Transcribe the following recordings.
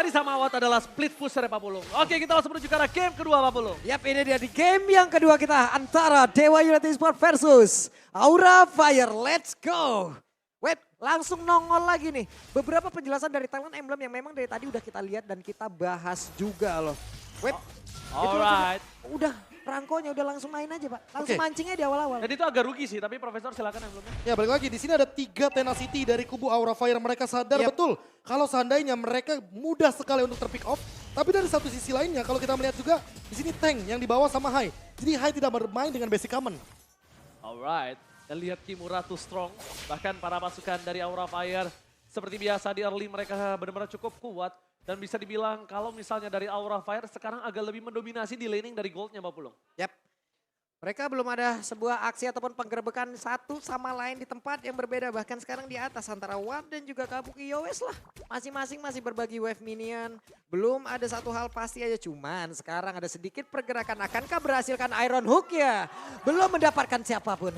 dicari sama Awat adalah split pusher ya Pak Pulung. Oke, kita langsung menuju ke arah game kedua Pak Pulung. Yap, ini dia di game yang kedua kita antara Dewa United Esports versus Aura Fire. Let's go. Wait, langsung nongol lagi nih. Beberapa penjelasan dari talent emblem yang memang dari tadi udah kita lihat dan kita bahas juga loh. Wait, Alright. udah rangkonya udah langsung main aja Pak. Langsung mancingnya di awal-awal. Dan itu agak rugi sih, tapi Profesor silakan emblemnya. Ya balik lagi, di sini ada 3 tenacity dari kubu Aura Fire. Mereka sadar betul kalau seandainya mereka mudah sekali untuk terpick off. Tapi dari satu sisi lainnya, kalau kita melihat juga di sini tank yang dibawa sama Hai. Jadi Hai tidak bermain dengan basic common. Alright, dan lihat Kimura too strong. Bahkan para pasukan dari Aura Fire seperti biasa di early mereka benar-benar cukup kuat. Dan bisa dibilang kalau misalnya dari Aura Fire sekarang agak lebih mendominasi di laning dari goldnya Pak Pulung. Yap. Mereka belum ada sebuah aksi ataupun penggerbekan satu sama lain di tempat yang berbeda. Bahkan sekarang di atas antara Watt dan juga Kabuki Yowes lah. Masing-masing masih berbagi wave minion. Belum ada satu hal pasti aja. Cuman sekarang ada sedikit pergerakan. Akankah berhasilkan Iron Hook ya? Belum mendapatkan siapapun.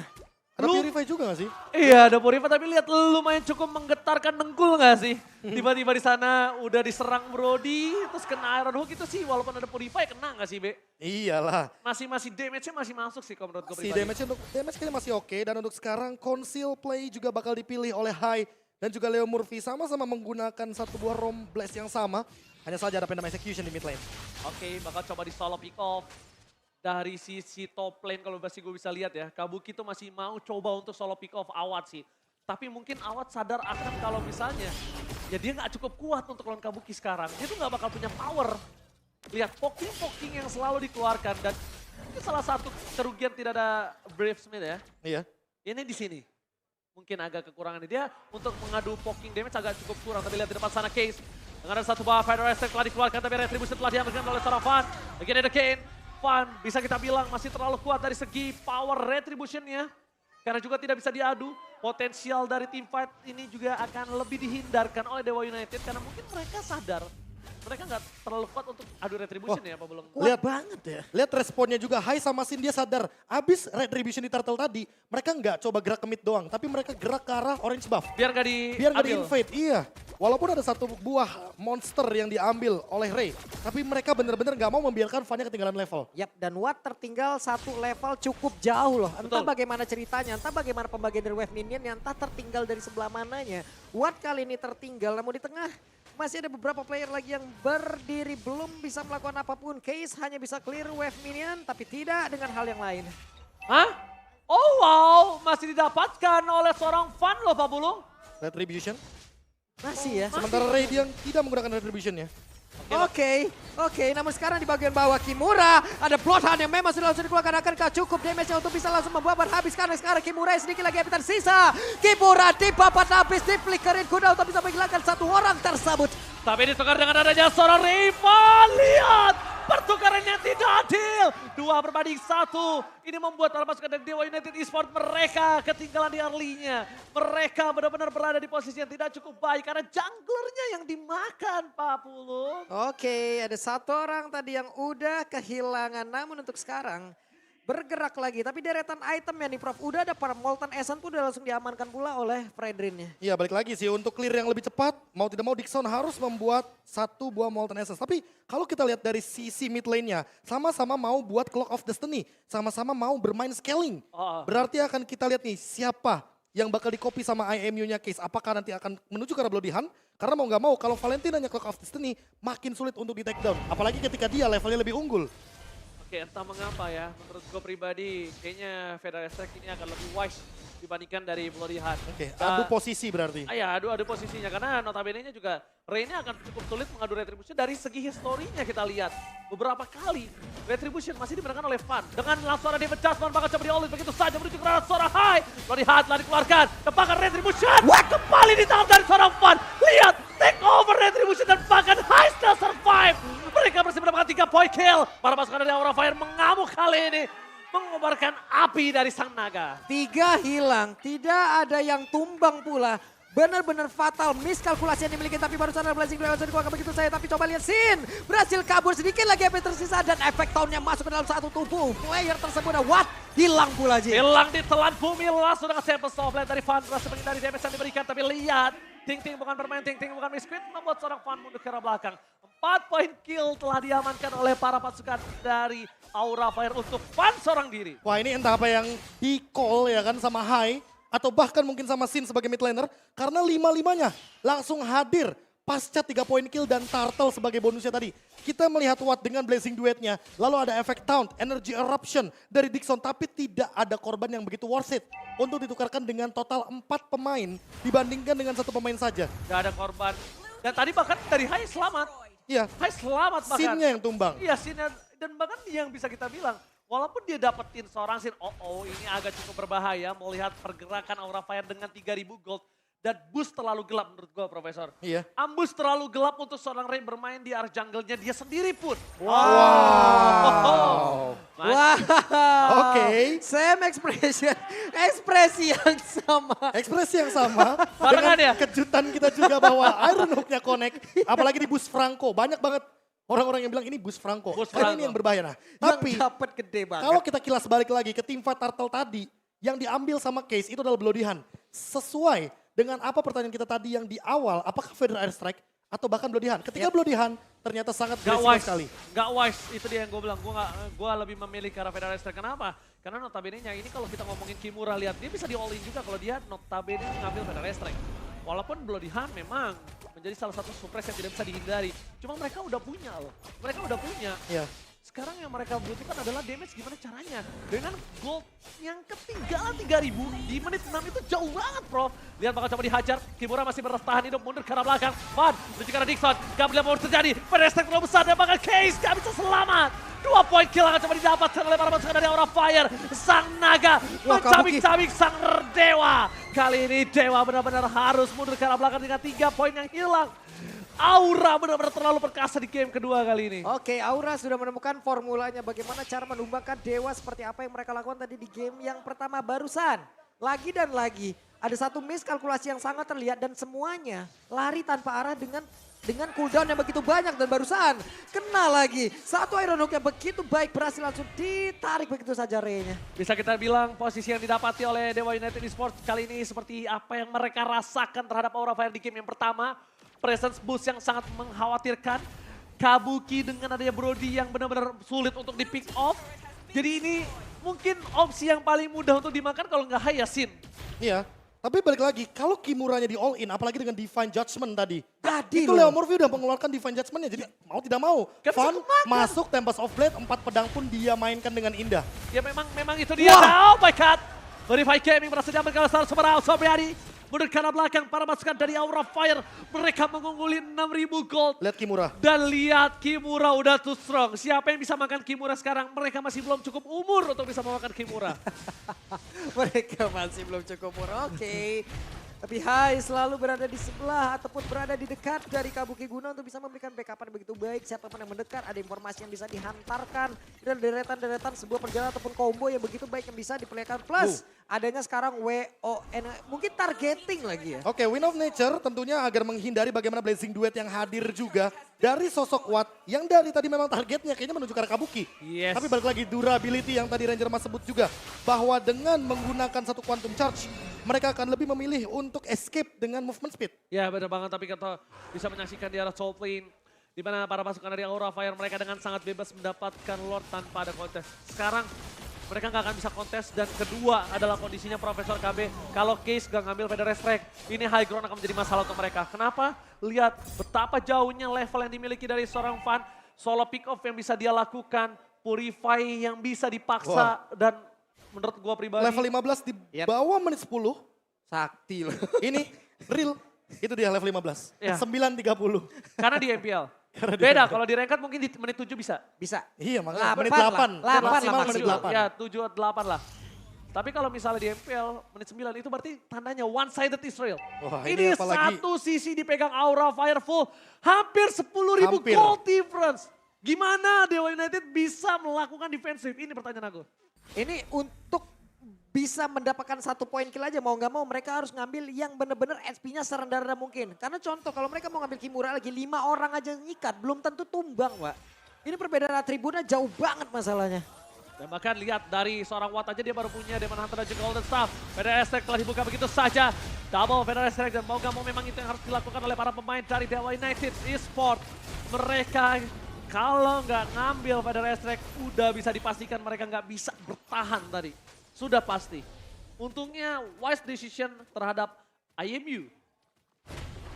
Ada Purify juga gak sih? Iya ada Purify tapi lihat lumayan cukup menggetarkan dengkul gak sih? Tiba-tiba di sana udah diserang Brody terus kena Iron Hook itu sih walaupun ada Purify kena gak sih Be? Iyalah. Masih damage-nya masih masuk sih kalau menurut gue Si pribadi. damage kayaknya masih oke. Dan untuk sekarang conceal play juga bakal dipilih oleh Hai. Dan juga Leo Murphy sama-sama menggunakan satu buah Rom Blast yang sama. Hanya saja ada Pendam Execution di mid lane. Oke, bakal coba di solo pick off. Dari sisi top lane kalau masih gue bisa lihat ya, Kabuki tuh masih mau coba untuk solo pick off Awat sih. Tapi mungkin Awat sadar akan kalau misalnya, ya dia nggak cukup kuat untuk lawan Kabuki sekarang. Dia tuh nggak bakal punya power. Lihat poking-poking yang selalu dikeluarkan dan ini salah satu kerugian tidak ada Brave Smith ya. Iya. Ini di sini. Mungkin agak kekurangan dia untuk mengadu poking damage agak cukup kurang. Tapi lihat di depan sana Case. Dengan ada satu buah Fighter Attack telah dikeluarkan tapi Retribution telah diambilkan oleh seorang Fan. Again ada Kane. Fan bisa kita bilang masih terlalu kuat dari segi power Retribution-nya. Karena juga tidak bisa diadu. Potensial dari team fight ini juga akan lebih dihindarkan oleh Dewa United. Karena mungkin mereka sadar. Mereka nggak terlalu kuat untuk adu Retribution ya Pak Belum. Kuat banget ya. Lihat responnya juga Hai sama Sin, dia sadar. Abis Retribution di turtle tadi, mereka nggak coba gerak ke mid doang. Tapi mereka gerak ke arah orange buff. Biar nggak di-invade, iya. Walaupun ada satu buah monster yang diambil oleh Ray. Tapi mereka benar-benar nggak mau membiarkan Fan-nya ketinggalan level. Yap, dan Watt tertinggal satu level cukup jauh loh. Entah Betul. bagaimana ceritanya, entah bagaimana pembagian dari wave minion, entah tertinggal dari sebelah mananya. Watt kali ini tertinggal, namun di tengah masih ada beberapa player lagi yang berdiri belum bisa melakukan apapun. Case hanya bisa clear wave minion, tapi tidak dengan hal yang lain. Hah? Oh wow, masih didapatkan oleh seorang Fan loh Pak Bulung. Retribution. Masih ya. Sementara Ray dia tidak menggunakan Retribution-nya. Oke, namun sekarang di bagian bawah Kimura ada Bloodhound yang memang sudah langsung dikeluarkan. Akankah cukup damage-nya untuk bisa langsung membuat habis karena sekarang Kimura sedikit lagi habisan sisa. Kimura dibabat habis, diflickerin kuda untuk bisa menghilangkan satu orang tersebut. Tapi ditukar dengan adanya seorang rival. Lihat, pertukarannya tidak adil. 2 berbanding 1. Ini membuat para pasukan dari Dewa United Esports mereka ketinggalan di early-nya. Mereka benar-benar berada di posisi yang tidak cukup baik karena junglernya yang dimakan Pak Pulung. Oke, ada satu orang tadi yang udah kehilangan, namun untuk sekarang bergerak lagi. Tapi deretan item ya nih Prof, udah ada para Molten Essence pun udah langsung diamankan pula oleh Fredrinnya. Iya balik lagi sih, untuk clear yang lebih cepat, mau tidak mau Dixon harus membuat satu buah Molten Essence. Tapi kalau kita lihat dari sisi mid lane-nya, sama-sama mau buat Clock of Destiny, sama-sama mau bermain scaling. Berarti akan kita lihat nih siapa yang bakal di-copy sama IMU-nya Case. Apakah nanti akan menuju ke arah Bloody Hunt? Karena mau nggak mau kalau Valentinanya Clock of Destiny makin sulit untuk di take down. Apalagi ketika dia levelnya lebih unggul. Oke, entah mengapa ya, menurut gue pribadi kayaknya Federal Strike ini akan lebih wise dibandingkan dari Bloody Hunt. Oke, adu posisi berarti. Iya, adu posisinya karena notabene-nya juga Ray-nya akan cukup sulit mengadu Retribution dari segi historinya kita lihat. Beberapa kali Retribution masih dimenangkan oleh Fan. Dengan langsung ada David Jasmine bakal coba di-all begitu saja menuju ke arah seorang Hai. Bloody Hunt telah dikeluarkan, tepakan Retribution. Kembali ditangkap dari seorang Fan. Lihat, take over Retribution dan bahkan Hai still survive. Mereka masih mendapatkan 3 point kill. Para pasukan dari Aura Fire mengamuk kali ini. Mengobarkan api dari sang naga. 3 hilang, tidak ada yang tumbang pula. Benar-benar fatal miskalkulasi yang dimiliki, tapi barusan ada blessing lewat dikeluarkan begitu saja. Tapi coba lihat Sin, berhasil kabur sedikit lagi apa yang tersisa dan efek tahunnya masuk ke dalam satu tubuh. Player tersebut, Watt hilang pula Jin. Hilang ditelan bumi langsung dengan sample soft blade dari Fan. Berhasil menghindari damage yang diberikan, tapi lihat Ting bukan bermain, Ting bukan misquit, membuat seorang Fan mundur ke arah belakang. 4 poin kill telah diamankan oleh para pasukan dari Aura Fire untuk Fan seorang diri. Wah ini entah apa yang di-call ya kan sama Hai. Atau bahkan mungkin sama Sin sebagai mid laner. Karena lima-limanya langsung hadir pasca 3 poin kill dan Turtle sebagai bonusnya tadi. Kita melihat Watt dengan Blazing Duetnya. Lalu ada efek Taunt, Energy Eruption dari Dixon. Tapi tidak ada korban yang begitu worth it. Untuk ditukarkan dengan total 4 pemain dibandingkan dengan 1 pemain saja. Gak ada korban. Dan tadi bahkan dari Hai selamat. Iya, Hai selamat bahkan. Sinnya yang tumbang. Iya Sinnya. Dan bahkan yang bisa kita bilang. Walaupun dia dapetin seorang Sin, ini agak cukup berbahaya melihat pergerakan Aura Fire dengan 3.000 gold. Dan boost terlalu gelap menurut gue, Profesor. Iya. Ambush terlalu gelap untuk seorang Rain bermain di arah jungle-nya dia sendiri pun. Wow. Wah, Oke. same expression, ekspresi yang sama. Ekspresi yang sama Barengan dengan ya? kejutan kita juga bahwa Iron Hook-nya connect. Apalagi di boost Franco. Banyak banget orang-orang yang bilang ini boost Franco. Boost Karena Franco. ini yang berbahaya. Nah, Yang tapi dapat gede banget. kalau kita kilas balik lagi ke tim fight Turtle tadi, yang diambil sama Case itu adalah Bloody Hand. Sesuai dengan apa pertanyaan kita tadi yang di awal, apakah Feather Airstrike atau bahkan Bloody Hand. Ketika Bloody Hand ternyata sangat Gak berisiko wise, sekali. gak wise. Itu dia yang gue bilang. Gue lebih memilih ke arah Federal Strike. Kenapa? Karena notabene-nya ini kalau kita ngomongin Kimura, lihat dia bisa di all in juga kalau dia notabene ngambil Federal Strike. Walaupun Bloody Hand memang menjadi salah satu suppress yang tidak bisa dihindari. Cuma mereka udah punya loh. Mereka udah punya. Iya. Sekarang yang mereka butuhkan adalah damage gimana caranya. Dengan gold yang ketinggalan 3.000 di menit 6 itu jauh banget bro. Lihat bakal coba dihajar. Kimura masih bertahan hidup mundur ke arah belakang. Van menuju ke arah Dixon. Gak boleh mau terjadi. Pedestek terlalu besar dan bakal Case gak bisa selamat. 2 poin kill akan coba didapatkan oleh para pasukan dari Aura Fire. Sang naga Wah, mencabik-cabik sang dewa. Kali ini dewa benar-benar harus mundur ke arah belakang dengan 3 poin yang hilang. Aura benar-benar terlalu perkasa di game kedua kali ini. Oke, Aura sudah menemukan formulanya bagaimana cara menumbangkan dewa seperti apa yang mereka lakukan tadi di game yang pertama barusan. Lagi dan lagi, ada satu miskalkulasi yang sangat terlihat dan semuanya lari tanpa arah dengan cooldown yang begitu banyak dan barusan kena lagi. Satu Iron Hook yang begitu baik berhasil langsung ditarik begitu saja Rey-nya. Bisa kita bilang posisi yang didapati oleh Dewa United Esports kali ini seperti apa yang mereka rasakan terhadap Aura Fire di game yang pertama. Presence boost yang sangat mengkhawatirkan. Kabuki dengan adanya Brody yang benar-benar sulit untuk di pick off. Jadi ini mungkin opsi yang paling mudah untuk dimakan kalau nggak Hayasin. Iya. Tapi balik lagi, kalau Kimuranya di all in, apalagi dengan Divine Judgment tadi. Tadi Itu loh. Leo Murphy udah mengeluarkan Divine Judgment-nya, jadi mau tidak mau. Gak bisa Van kemakan. masuk Tempest of Blade, 4 pedang pun dia mainkan dengan indah. Ya memang itu dia. Wah. Oh my god. Verify Gaming berhasil diambil kalau salah Sobrao Sobriadi. Mundur ke arah belakang para pasukan dari Aura Fire. Mereka mengungguli 6.000 gold. Lihat Kimura. Dan lihat Kimura udah too strong. Siapa yang bisa makan Kimura sekarang? Mereka masih belum cukup umur untuk bisa memakan Kimura. Mereka masih belum cukup umur, oke. Tapi Hai selalu berada di sebelah ataupun berada di dekat dari Kabuki Guna untuk bisa memberikan backup yang begitu baik. Siapapun yang mendekat ada informasi yang bisa dihantarkan. Dan deretan-deretan sebuah perjalanan ataupun combo yang begitu baik yang bisa diperlihatkan. Plus adanya sekarang WON, mungkin targeting lagi ya. Oke, Wind of Nature tentunya agar menghindari bagaimana Blazing Duet yang hadir juga dari sosok Watt yang dari tadi memang targetnya kayaknya menuju ke arah Kabuki. Yes. Tapi balik lagi durability yang tadi Ranger Mas sebut juga bahwa dengan menggunakan satu Quantum Charge mereka akan lebih memilih untuk escape dengan movement speed. Ya benar banget, tapi kita bisa menyaksikan di arah Soul Plane. Di mana para pasukan dari Aura Fire mereka dengan sangat bebas mendapatkan Lord tanpa ada kontes. Sekarang mereka nggak akan bisa kontes dan kedua adalah kondisinya Profesor KB. Kalau Case gak ngambil Feather Strike, ini high ground akan menjadi masalah untuk mereka. Kenapa? Lihat betapa jauhnya level yang dimiliki dari seorang Van. Solo pick off yang bisa dia lakukan, Purify yang bisa dipaksa dan menurut gua pribadi. Level 15 di bawah menit 10, Sakti loh. ini real. Itu dia level 15, Ya. 9.30. Karena di MPL. Karena di Beda MPL. kalau di ranked mungkin di menit 7 bisa. Bisa. Iya makanya 8 menit lah. 8. 8 lah maksimal menit maksimal. 8. Ya 7 atau 8 lah. Tapi kalau misalnya di MPL menit 9 itu berarti tandanya one-sided Israel. Wah, ini apalagi- satu sisi dipegang Aura Fireful. Hampir 10.000 Hampir. gold difference. Gimana Dewa United bisa melakukan defensif? Ini pertanyaan aku. Ini untuk bisa mendapatkan 1 poin kill aja mau nggak mau mereka harus ngambil yang bener-bener SP-nya serendah-rendah mungkin. Karena contoh kalau mereka mau ngambil Kimura lagi 5 orang aja nyikat belum tentu tumbang Pak. Ini perbedaan atributnya jauh banget masalahnya. Dan bahkan lihat dari seorang Watt aja dia baru punya Demon Hunter dan juga Golden Staff. PDS telah dibuka begitu saja. Double Federal Strike dan mau gak mau memang itu yang harus dilakukan oleh para pemain dari Dewa United Esports. Mereka kalau nggak ngambil Federal Strike udah bisa dipastikan mereka nggak bisa bertahan tadi. Sudah pasti. Untungnya wise decision terhadap IMU.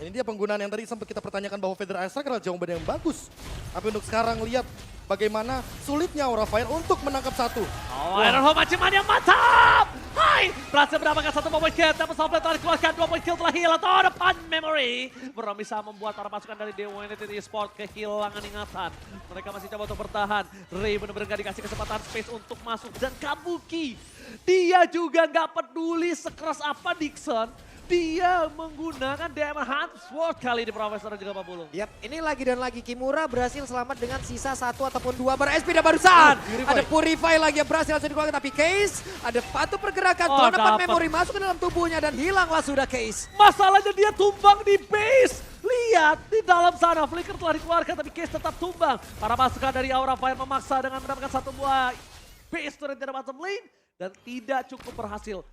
Ini dia penggunaan yang tadi sempat kita pertanyakan bahwa Federal Strike adalah jawaban yang bagus. Tapi untuk sekarang lihat bagaimana sulitnya Aura Fire untuk menangkap satu. Oh, Iron Home Maciman yang mantap! Hai! Berhasil mendapatkan satu point kill, tapi Soulblade telah dikeluarkan, 2 point kill telah hilang. Oh, depan memory. Belum bisa membuat para pasukan dari Dewa United Esports kehilangan ingatan. Mereka masih coba untuk bertahan. Ray benar-benar gak dikasih kesempatan space untuk masuk. Dan Kabuki, dia juga gak peduli sekeras apa Dixon. Dia menggunakan Diamond Hand Sword kali ini Profesor dan juga Pak Bulung. Yap, ini lagi dan lagi Kimura berhasil selamat dengan sisa 1 ataupun 2 bar SP dan barusan. Ada Purify lagi yang berhasil langsung dikeluarkan, tapi Case ada patu pergerakan, dapat memory masuk ke dalam tubuhnya dan hilanglah sudah Case. Masalahnya dia tumbang di base. Lihat di dalam sana, Flicker telah dikeluarkan tapi Case tetap tumbang. Para pasukan dari Aura Fire memaksa dengan mendapatkan satu buah base turret dari bottom lane dan tidak cukup berhasil.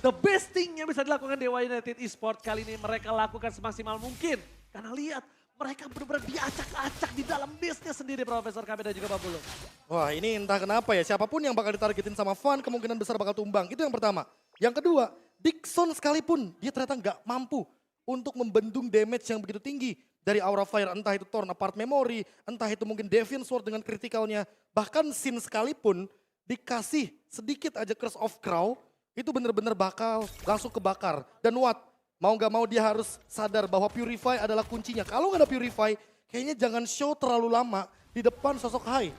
The best thing yang bisa dilakukan Dewa United Esports kali ini mereka lakukan semaksimal mungkin. Karena lihat, mereka benar-benar diacak-acak di dalam base-nya sendiri Profesor KB dan juga Pak Bulung. Wah ini entah kenapa ya, siapapun yang bakal ditargetin sama Fan kemungkinan besar bakal tumbang. Itu yang pertama. Yang kedua, Dixon sekalipun dia ternyata nggak mampu untuk membendung damage yang begitu tinggi dari Aura Fire. Entah itu Torn Apart Memory, entah itu mungkin Deviant Sword dengan kritikalnya. Bahkan Sin sekalipun dikasih sedikit aja Curse of Crow, itu bener-bener bakal langsung kebakar. Dan mau gak mau dia harus sadar bahwa Purify adalah kuncinya. Kalau gak ada Purify, kayaknya jangan show terlalu lama di depan sosok Hai.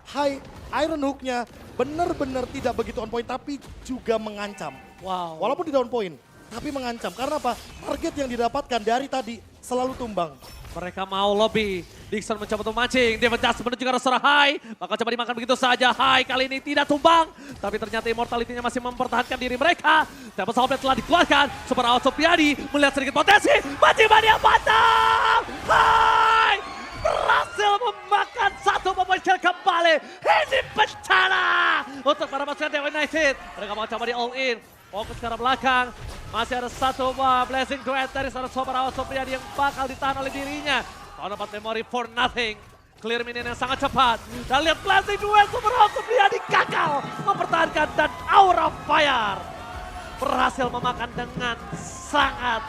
Hai, Iron Hook-nya bener-bener tidak begitu on point, tapi juga mengancam. Wow. Walaupun tidak on point, tapi mengancam. Karena apa? Target yang didapatkan dari tadi selalu tumbang. Mereka mau lobby. Dixon mencoba untuk mancing. Dia menjas menuju ke arah Hai. Maka coba dimakan begitu saja. Hai kali ini tidak tumbang. Tapi ternyata immortality-nya masih mempertahankan diri mereka. Tapi Soulblade telah dikeluarkan. Super Out Supriyadi melihat sedikit potensi. Manciman yang mantap. Hai berhasil memakan satu pemain kill kembali. Ini bencana untuk para pasukan Dewa United. Mereka mau coba di all in. Fokus ke arah belakang. Masih ada satu blessing duet dari seorang Super Out Supriyadi yang bakal ditahan oleh dirinya. Tahun 4 memory for nothing. Clear minion yang sangat cepat. Dan lihat blessing duet Super Out Supriyadi gagal mempertahankan dan Aura Fire berhasil memakan dengan sangat